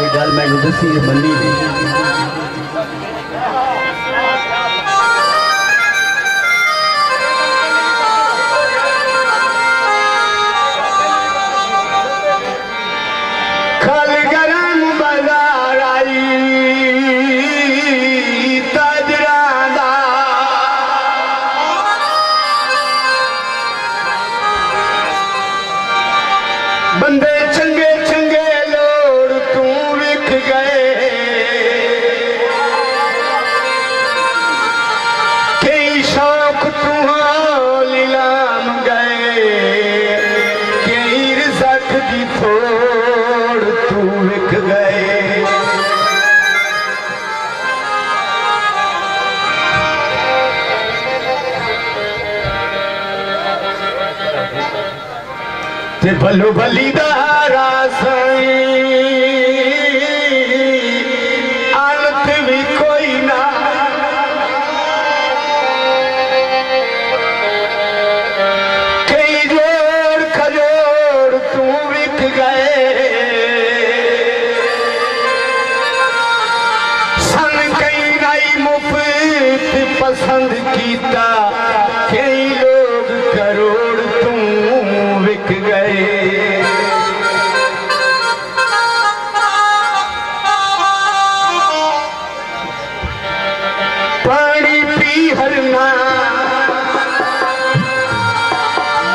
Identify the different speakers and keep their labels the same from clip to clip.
Speaker 1: ये गल मैं दसी मनी
Speaker 2: बंदे चंगे चंगे लोड़ तू विख गए कई शौक तू लीलाम गए कई रिज़्क़ दी थोड़ तू विख गए ते भलो भली दारा आलत भी कोई ना कई जोड़ खजोड़ तू विक गए सन कई नाई मुफ्त पसंद कीता कई लोग करोड़ तू विक गए पानी पी हरना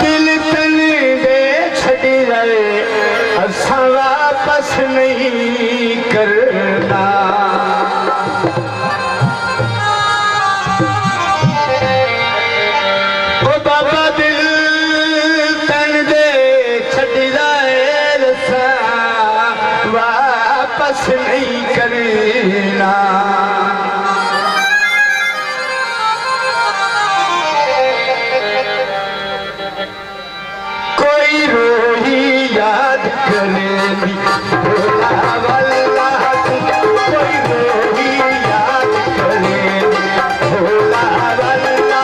Speaker 2: दिल तन दे छड़ी रहे असा वापस नहीं करना ओ बाबा दिल तन दे छड़ी रहे असा वापस नहीं करना कोई रोही याद करेगी भोला वल्ला कोई रोही याद करेगी भोला वल्ला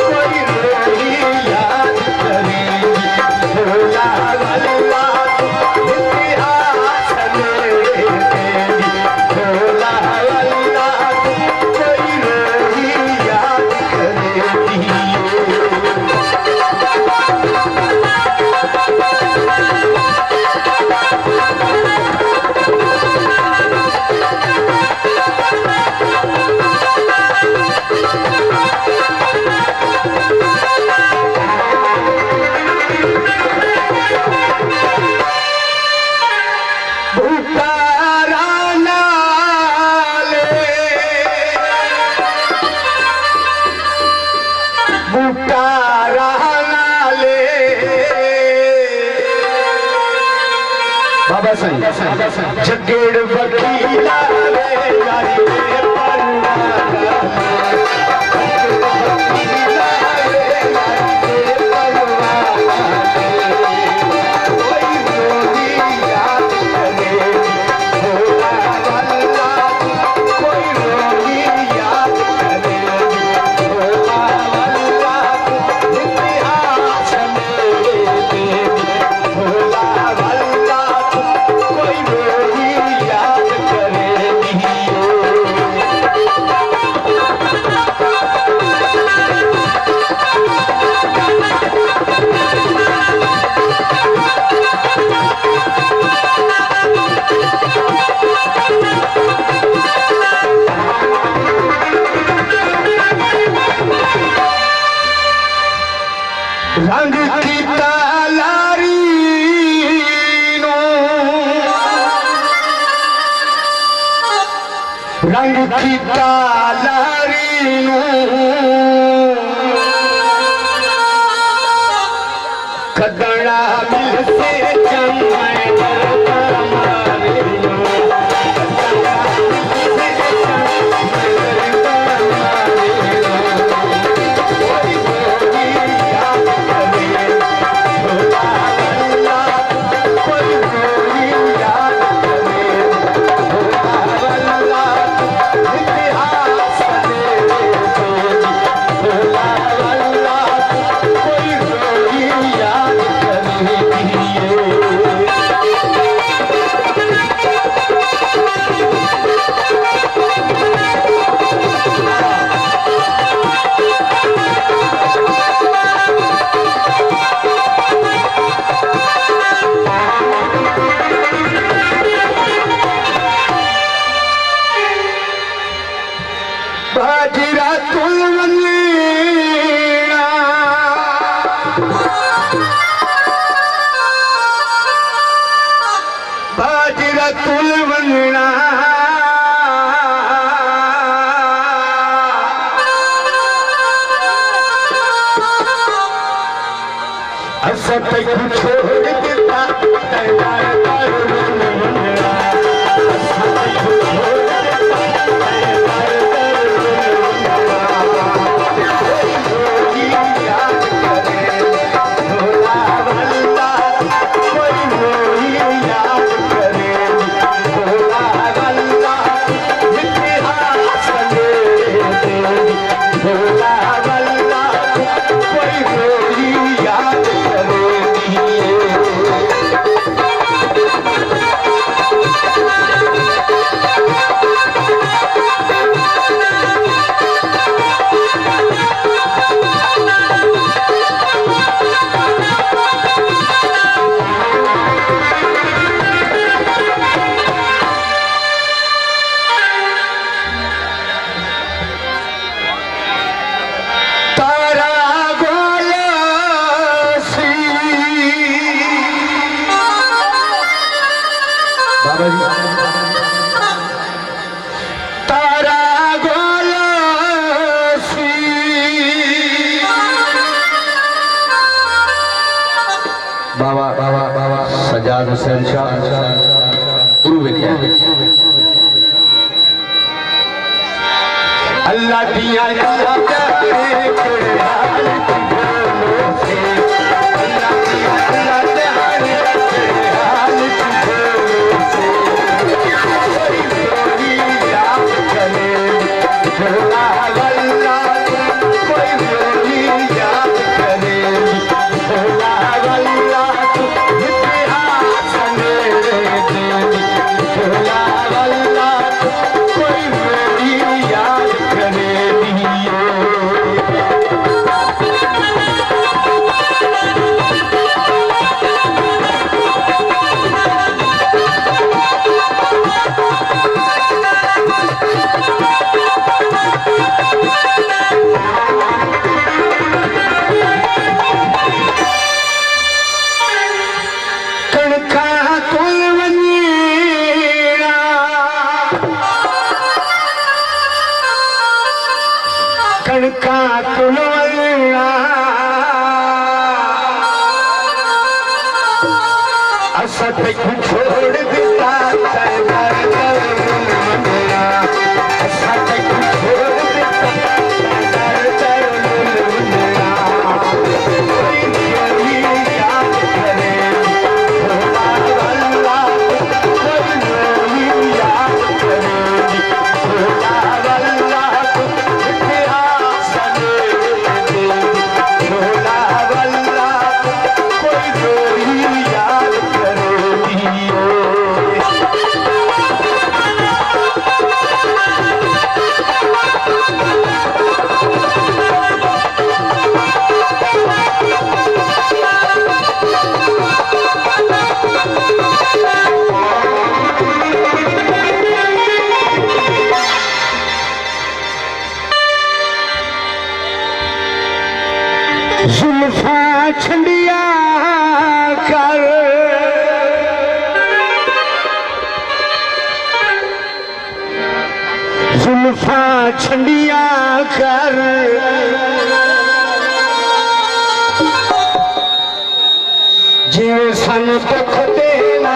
Speaker 2: कोई रोही याद करेगी भोला वल्ला इतिहास लेगी भोला वल्ला कोई रोही याद करेगी बाबा सही जगेड़ वकीला रे यारी रे परवाना वकीला रे यारी रे परवाना कोई रोही याद करेगी भोला वल्ला कोई रोही याद करेगी भोला वल्ला इतिहास लेगी भोला वल्ला कोई रोही याद करेगी रंग की तालारी रंग की तालारी कदड़ा मिल से चमय मारे कोई रोही याद करेगी असत को छोड़ देता दरबार करुण मुंडा असत को छोड़ देता दरबार करुण मुंडा कोई मोही याद करे भोला भल्ला कोई मोही याद करे भोला भल्ला इतिहास ले भोला भल्ला कोई मोही याद करे
Speaker 1: बाबा बाबा बाबा सजाद हुसैन शाह गुरु विख्या
Speaker 2: अल्लाह दिया अल्लाह करे कुरान की बोलो से अल्लाह दिया अल्लाह करे कुरान की बोलो से कोई मोही याद करे भोला भल्ला कोई मोही याद करे भोला भल्ला इतिहास ले भोला भल्ला कोई मोही याद करे कणका कुल वनीरा कणका कुल वनीरा असत को छोड़ देता दरबार करुण मुंडा असत को छोड़ देता दरबार करुण मुंडा कोई मोही याद करे भोला भल्ला कोई मोही याद करे भोला भल्ला इतिहास ले भोला भल्ला कोई मोही याद करे जुल्फा छंडिया कर जुल्फा छंडिया कर जिवे सन दुख देना